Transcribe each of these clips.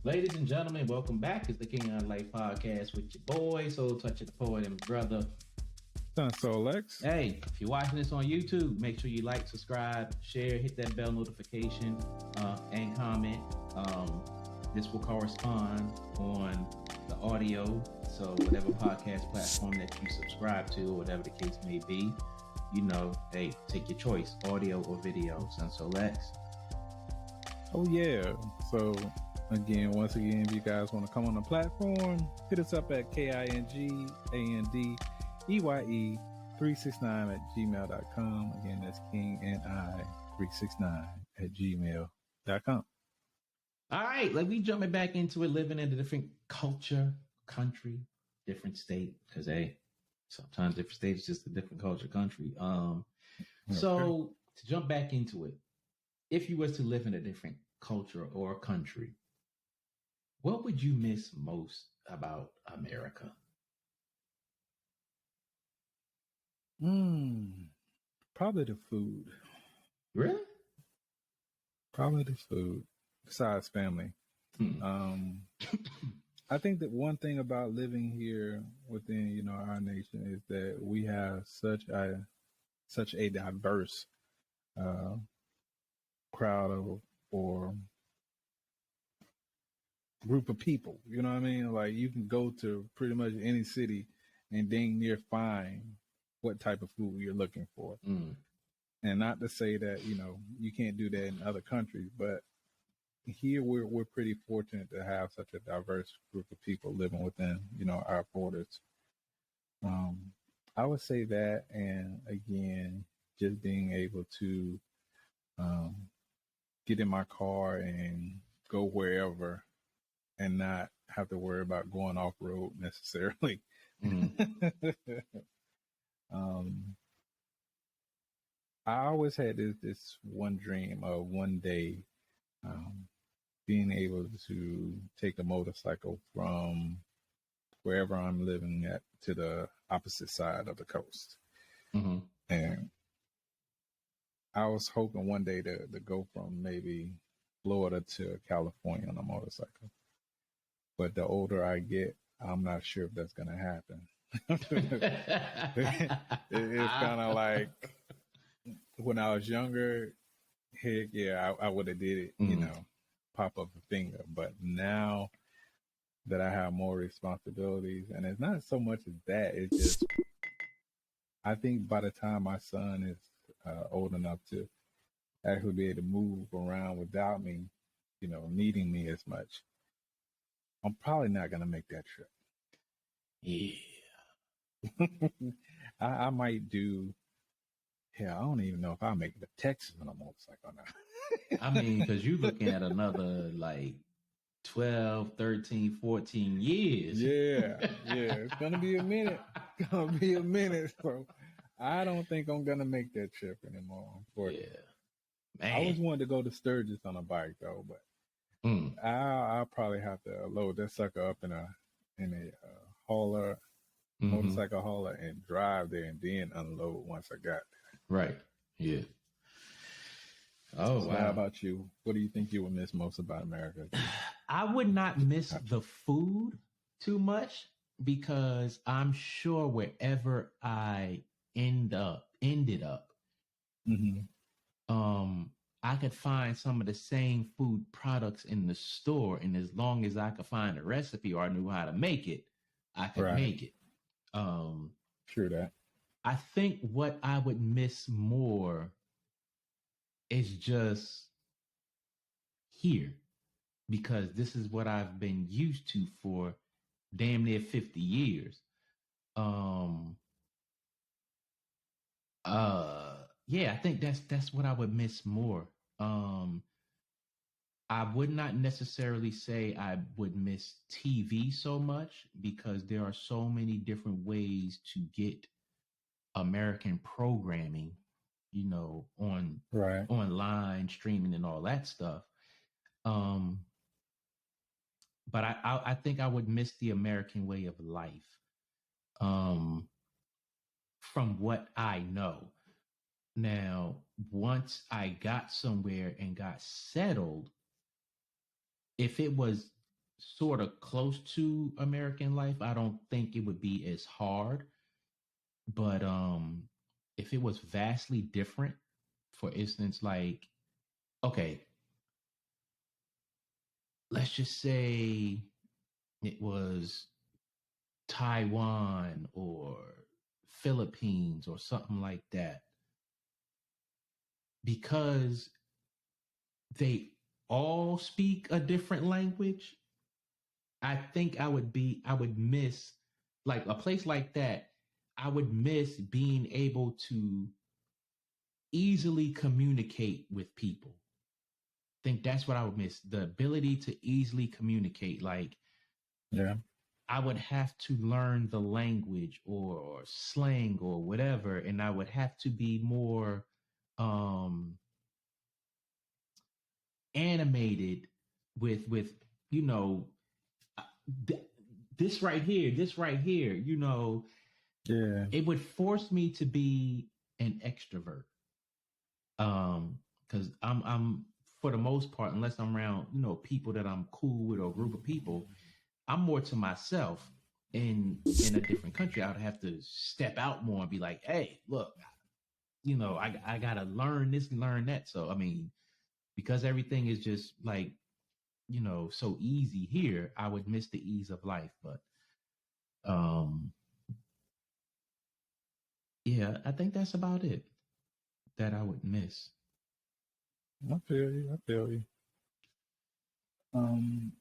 Ladies and gentlemen, welcome back. It's the King on Life podcast with your boy, Soul Toucher the Poet and brother. So Lex. Hey, if you're watching this on YouTube, make sure you like, subscribe, share, hit that bell notification, and comment. This will correspond on the audio. So whatever podcast platform that you subscribe to, or whatever the case may be, hey, take your choice, audio or video. So Lex. Oh yeah. So once again, if you guys want to come on the platform, hit us up at KINGANDEYE369 at gmail.com. Again, that's KingandI369 at gmail.com. All right, let me jumping back into it, living in a different culture, country, different state, because sometimes different states is just a different culture, country. So to jump back into it, if you was to live in a different culture or country, what would you miss most about America? Probably the food. Really? Probably the food. Besides family. I think that one thing about living here within, our nation is that we have such a diverse crowd of or group of people. You know what I mean? Like you can go to pretty much any city and dang near find what type of food you're looking for. And not to say that, you can't do that in other countries, but here we're pretty fortunate to have such a diverse group of people living within, our borders. I would say that, and again, just being able to get in my car and go wherever and not have to worry about going off road necessarily. I always had this one dream of one day being able to take a motorcycle from wherever I'm living at to the opposite side of the coast. And I was hoping one day to go from maybe Florida to California on a motorcycle. But the older I get, I'm not sure if that's going to happen. It's kind of like when I was younger, heck yeah, I would have did it, pop up a finger. But now that I have more responsibilities, and it's not so much as that, it's just, I think by the time my son is old enough to actually be able to move around without me, needing me as much, I'm probably not going to make that trip. Yeah. I might do. Yeah, I don't even know if I'll make it to Texas on a motorcycle now. I mean, because you're looking at another like 12, 13, 14 years. Yeah. It's going to be a minute. So I don't think I'm going to make that trip anymore, unfortunately. Yeah. Man. I always wanted to go to Sturgis on a bike, though, but I'll probably have to load that sucker up in a hauler, motorcycle hauler, and drive there and then unload once I got there. Right. Yeah. Oh, so wow. How about you? What do you think you would miss most about America? I would not miss the food too much because I'm sure wherever I ended up, I could find some of the same food products in the store, and as long as I could find a recipe or I knew how to make it, I could make it. Sure that. I think what I would miss more is just here, because this is what I've been used to for damn near 50 years. Yeah, I think that's what I would miss more. I would not necessarily say I would miss TV so much because there are so many different ways to get American programming, online streaming and all that stuff. But I think I would miss the American way of life. From what I know. Now, once I got somewhere and got settled, if it was sort of close to American life, I don't think it would be as hard. But if it was vastly different, for instance, like, okay, let's just say it was Taiwan or Philippines or something like that, because they all speak a different language. I think I would miss, like a place like that. I would miss being able to easily communicate with people. I think that's what I would miss, the ability to easily communicate. Like, Yeah. I would have to learn the language or slang or whatever, and I would have to be more um animated with you know uh, th- this right here, Yeah. it would force me to be an extrovert. Because I'm for the most part, unless I'm around, people that I'm cool with or a group of people, I'm more to myself. In a different country, I would have to step out more and be like, hey, look, I gotta learn this and learn that. So I mean, because everything is just like, so easy here, I would miss the ease of life. But um yeah, I think that's about it that I would miss. I feel you. I feel you. Um,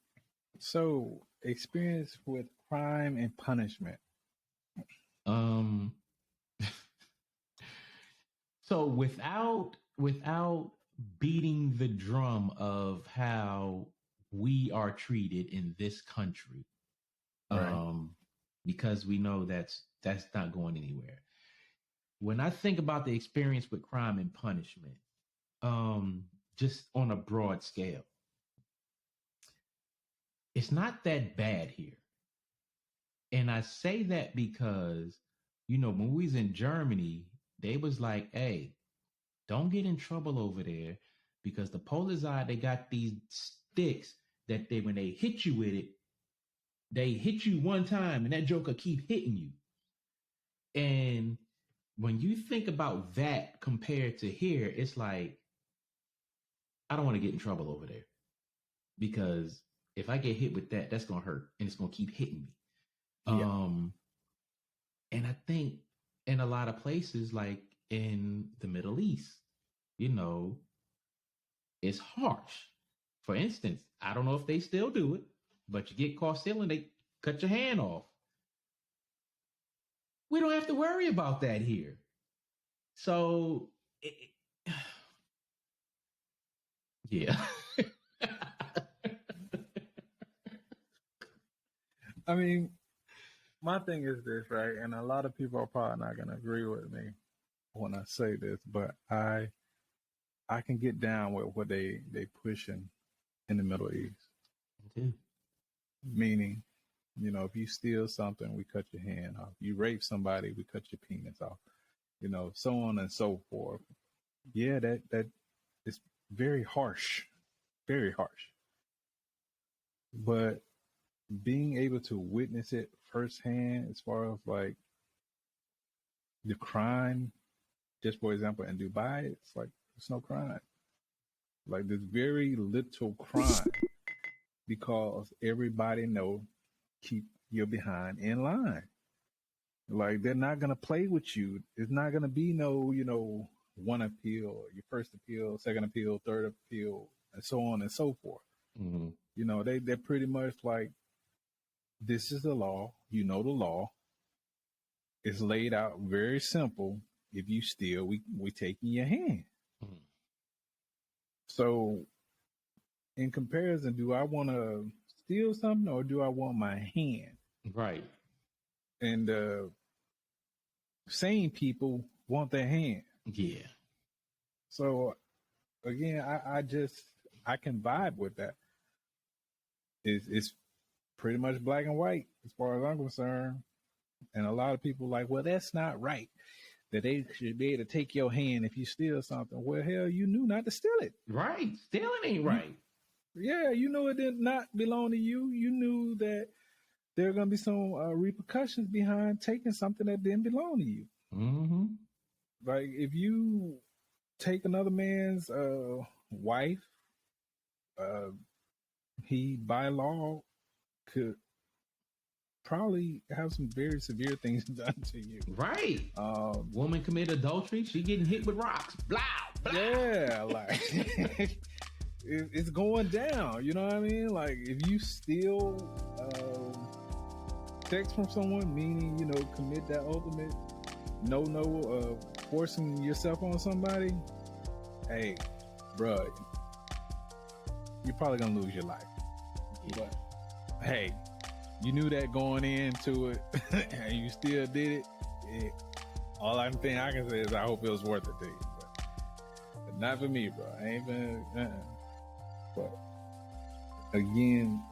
so experience with crime and punishment. Um so without beating the drum of how we are treated in this country, Right. because we know that's not going anywhere. When I think about the experience with crime and punishment, just on a broad scale, it's not that bad here. And I say that because, when we was in Germany, they was like, hey, don't get in trouble over there, because the Polizei, they got these sticks that when they hit you with it, they hit you one time and that joker keep hitting you. And when you think about that compared to here, it's like, I don't want to get in trouble over there, because if I get hit with that, that's gonna hurt and it's gonna keep hitting me. Yeah. Um, and I think in a lot of places, like in the Middle East, you know, it's harsh. For instance, I don't know if they still do it, but you get caught stealing, they cut your hand off. We don't have to worry about that here. So, yeah. I mean, my thing is this, right? And a lot of people are probably not going to agree with me when I say this, but I can get down with what they pushing in the Middle East. Meaning, if you steal something, we cut your hand off. You rape somebody, we cut your penis off. So on and so forth. Yeah, that is very harsh, very harsh. But being able to witness it firsthand, as far as like the crime, just for example, in Dubai, it's like it's no crime. Like there's very little crime because everybody know keep your behind in line. Like they're not gonna play with you. It's not gonna be no, one appeal, your first appeal, second appeal, third appeal, and so on and so forth. Mm-hmm. They're pretty much like, this is the law. You know the law. It's laid out very simple. If you steal, we taking your hand. Mm-hmm. So in comparison, do I want to steal something or do I want my hand? Right. And sane people want their hand. Yeah. So again, I can vibe with that. It's pretty much black and white as far as I'm concerned. And a lot of people like, well, that's not right. That they should be able to take your hand if you steal something. Well, hell, you knew not to steal it. Right. Stealing ain't right. Yeah, you knew it did not belong to you. You knew that there are going to be some repercussions behind taking something that didn't belong to you. Mm-hmm. Like if you take another man's wife, he by law could probably have some very severe things done to you. Right. Woman commit adultery, she getting hit with rocks. Blah, blah. Yeah, like it's going down. You know what I mean? Like if you steal sex from someone, meaning commit that ultimate forcing yourself on somebody. Hey, bruh, you're probably gonna lose your life. Yeah. But hey, you knew that going into it, and you still did it. All I think I can say is I hope it was worth it to you. But not for me, bro. I ain't been. But again.